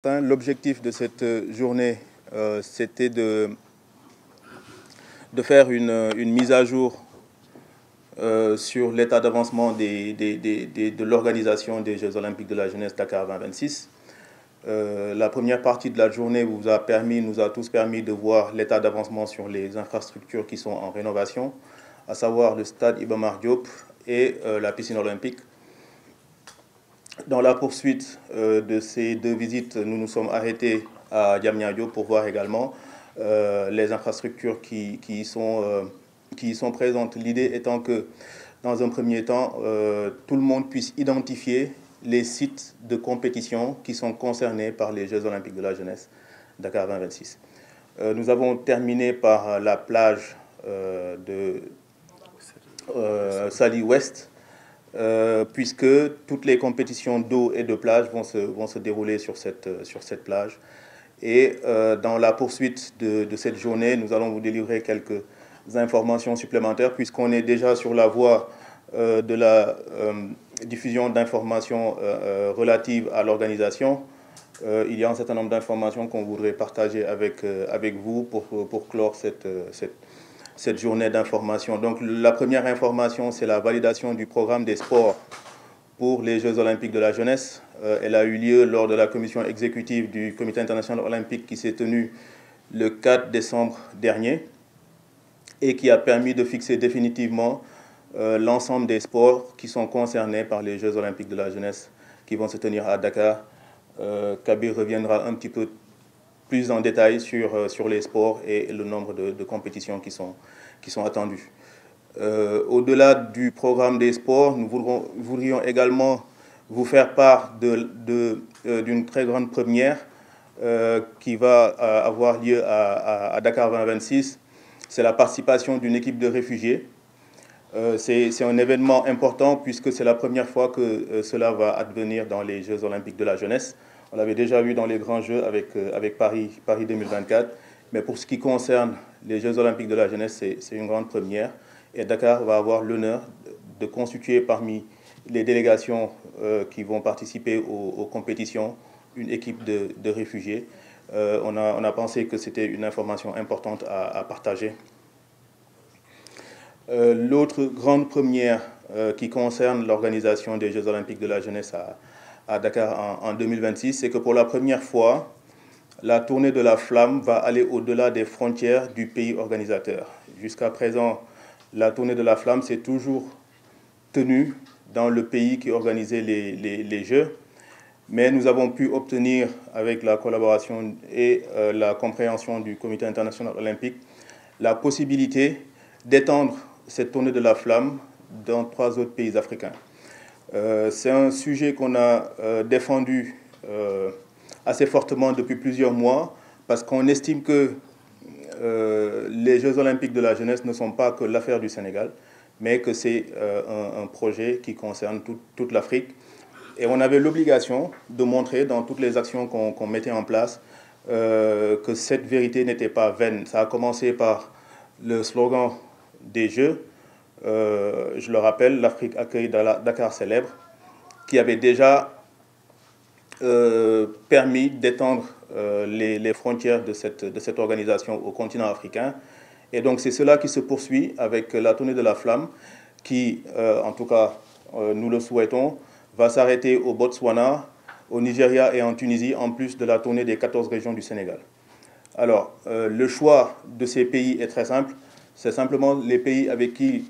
L'objectif de cette journée, c'était de faire une mise à jour sur l'état d'avancement de l'organisation des Jeux Olympiques de la jeunesse Dakar 2026. La première partie de la journée nous a tous permis de voir l'état d'avancement sur les infrastructures qui sont en rénovation, à savoir le stade Iba Mar Diop et la piscine olympique. Dans la poursuite de ces deux visites, nous nous sommes arrêtés à Diamniadio pour voir également les infrastructures qui y sont présentes. L'idée étant que, dans un premier temps, tout le monde puisse identifier les sites de compétition qui sont concernés par les Jeux Olympiques de la jeunesse Dakar 2026. Nous avons terminé par la plage de Sali Ouest, puisque toutes les compétitions d'eau et de plage vont se dérouler sur cette plage. Et dans la poursuite de cette journée, nous allons vous délivrer quelques informations supplémentaires, puisqu'on est déjà sur la voie de la diffusion d'informations relatives à l'organisation. Il y a un certain nombre d'informations qu'on voudrait partager avec vous pour clore cette journée d'information. Donc la première information, c'est la validation du programme des sports pour les Jeux Olympiques de la jeunesse. Elle a eu lieu lors de la commission exécutive du Comité international olympique qui s'est tenue le 4 décembre dernier et qui a permis de fixer définitivement l'ensemble des sports qui sont concernés par les Jeux Olympiques de la jeunesse qui vont se tenir à Dakar. Kabir reviendra un petit peu plus en détail sur les sports et le nombre de compétitions qui sont attendues. Au-delà du programme des sports, nous voudrions également vous faire part d'une très grande première qui va avoir lieu à Dakar 2026. C'est la participation d'une équipe de réfugiés. C'est un événement important puisque c'est la première fois que cela va advenir dans les Jeux Olympiques de la jeunesse. On l'avait déjà vu dans les grands Jeux avec Paris 2024. Mais pour ce qui concerne les Jeux Olympiques de la jeunesse, c'est une grande première. Et Dakar va avoir l'honneur de constituer parmi les délégations qui vont participer aux compétitions une équipe de réfugiés. On a pensé que c'était une information importante à partager. L'autre grande première qui concerne l'organisation des Jeux Olympiques de la jeunesse à Dakar en 2026, c'est que pour la première fois, la tournée de la flamme va aller au-delà des frontières du pays organisateur. Jusqu'à présent, la tournée de la flamme s'est toujours tenue dans le pays qui organisait les Jeux, mais nous avons pu obtenir, avec la collaboration et la compréhension du Comité international olympique, la possibilité d'étendre cette tournée de la flamme dans 3 autres pays africains. C'est un sujet qu'on a défendu assez fortement depuis plusieurs mois, parce qu'on estime que les Jeux Olympiques de la jeunesse ne sont pas que l'affaire du Sénégal, mais que c'est un projet qui concerne toute l'Afrique. Et on avait l'obligation de montrer dans toutes les actions qu'on mettait en place que cette vérité n'était pas vaine. Ça a commencé par le slogan des Jeux, je le rappelle, l'Afrique accueille Dakar célèbre, qui avait déjà permis d'étendre les frontières de cette organisation au continent africain. Et donc c'est cela qui se poursuit avec la tournée de la flamme qui, en tout cas, nous le souhaitons, va s'arrêter au Botswana, au Nigeria et en Tunisie, en plus de la tournée des 14 régions du Sénégal. Alors, le choix de ces pays est très simple. C'est simplement les pays avec qui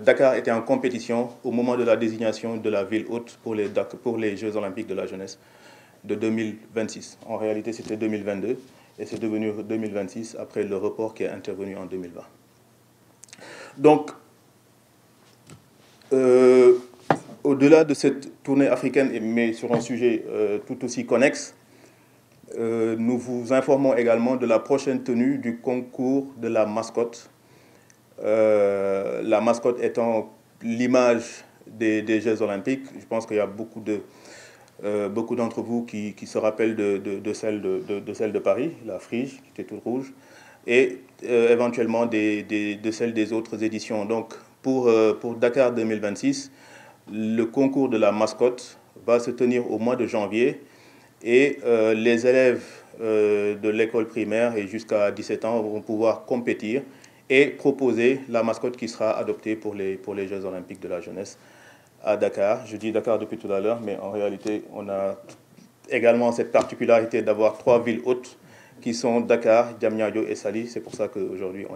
Dakar était en compétition au moment de la désignation de la ville hôte pour les Jeux Olympiques de la jeunesse de 2026. En réalité, c'était 2022 et c'est devenu 2026 après le report qui est intervenu en 2020. Donc, au-delà de cette tournée africaine, mais sur un sujet tout aussi connexe, nous vous informons également de la prochaine tenue du concours de la mascotte. La mascotte étant l'image des Jeux Olympiques. Je pense qu'il y a beaucoup d'entre vous qui se rappellent de celle de Paris, la Frige, qui était toute rouge, et éventuellement de celle des autres éditions. Donc, pour Dakar 2026, le concours de la mascotte va se tenir au mois de janvier Et les élèves de l'école primaire et jusqu'à 17 ans vont pouvoir compétir et proposer la mascotte qui sera adoptée pour les Jeux olympiques de la jeunesse à Dakar. Je dis Dakar depuis tout à l'heure, mais en réalité, on a également cette particularité d'avoir 3 villes hôtes qui sont Dakar, Diamniadio et Saly. C'est pour ça qu'aujourd'hui,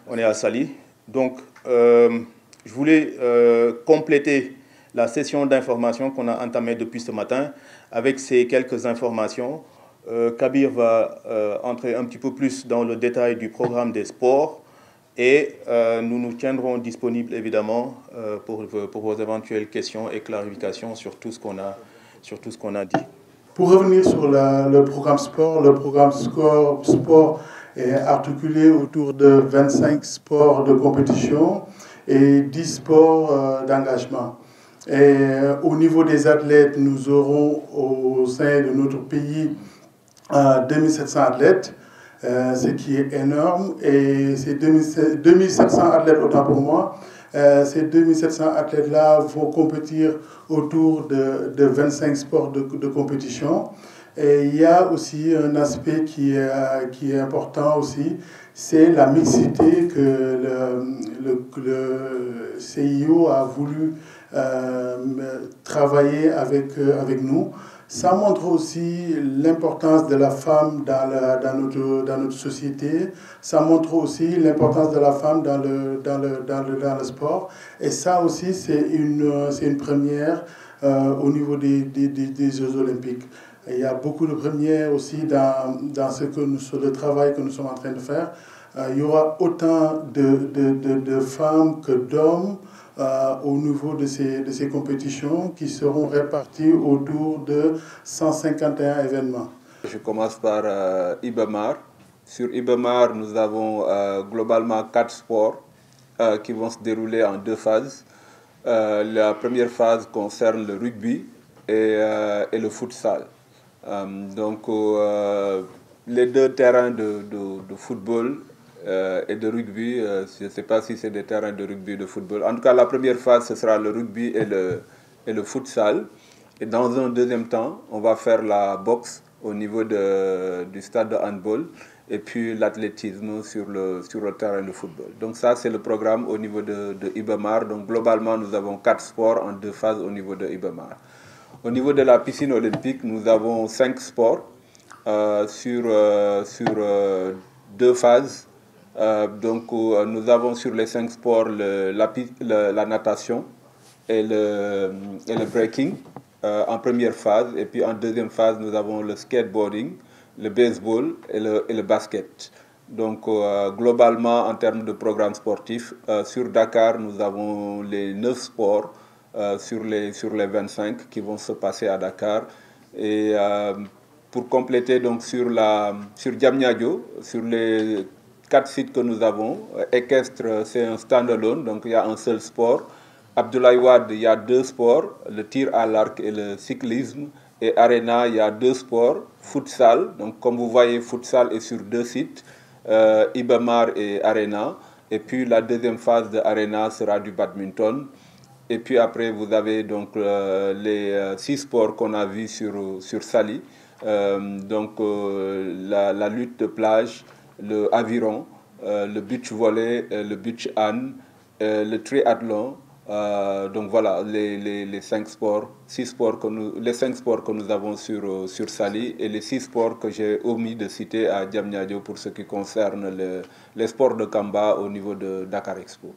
on est à Saly. Donc, je voulais compléter la session d'information qu'on a entamée depuis ce matin avec ces quelques informations. Kabir va entrer un petit peu plus dans le détail du programme des sports et nous nous tiendrons disponibles évidemment pour vos éventuelles questions et clarifications sur tout ce qu'on a dit. Pour revenir sur le programme sport est articulé autour de 25 sports de compétition et 10 sports d'engagement. Et au niveau des athlètes, nous aurons au sein de notre pays 2700 athlètes, ce qui est énorme. Et ces 2700 athlètes, autant pour moi, ces 2700 athlètes-là vont compétir autour de 25 sports de compétition. Et il y a aussi un aspect qui est important aussi, c'est la mixité que le CIO a voulu travailler avec nous. Ça montre aussi l'importance de la femme dans notre société. Ça montre aussi l'importance de la femme dans le sport. Et ça aussi, c'est une première au niveau des Jeux olympiques. Et il y a beaucoup de premières aussi dans le travail que nous sommes en train de faire. Il y aura autant de femmes que d'hommes au niveau de ces compétitions qui seront réparties autour de 151 événements. Je commence par Ibamar. Sur Ibamar, nous avons globalement 4 sports qui vont se dérouler en 2 phases. La première phase concerne le rugby et le futsal. Donc, les 2 terrains de football et de rugby, je ne sais pas si c'est des terrains de rugby et de football. En tout cas, la première phase, ce sera le rugby et le futsal. Et dans un deuxième temps, on va faire la boxe au niveau du stade de handball et puis l'athlétisme sur le terrain de football. Donc ça, c'est le programme au niveau de Ibamar. Donc globalement, nous avons 4 sports en 2 phases au niveau de Ibamar. Au niveau de la piscine olympique, nous avons 5 sports sur 2 phases. Donc nous avons sur les 5 sports la natation et le breaking en première phase. Et puis en deuxième phase, nous avons le skateboarding, le baseball et le basket. Donc globalement, en termes de programme sportif, sur Dakar, nous avons les 9 sports sur les 25 qui vont se passer à Dakar. Et pour compléter, donc sur Diamniadio, sur les 4 sites que nous avons, équestre, c'est un stand-alone, donc il y a un seul sport. Abdoulaye Wade, il y a 2 sports, le tir à l'arc et le cyclisme. Et Arena, il y a 2 sports, futsal, donc comme vous voyez, futsal est sur 2 sites, Ibamar et Arena. Et puis la deuxième phase de Arena sera du badminton. Et puis après, vous avez donc les 6 sports qu'on a vus sur Saly. Donc la lutte de plage, le aviron, le beach volley, le beach hand, le triathlon. Donc voilà les 5 sports, 6 sports les 5 sports que nous avons sur Saly et les 6 sports que j'ai omis de citer à Diamniadio pour ce qui concerne les sports de Kamba au niveau de Dakar Expo.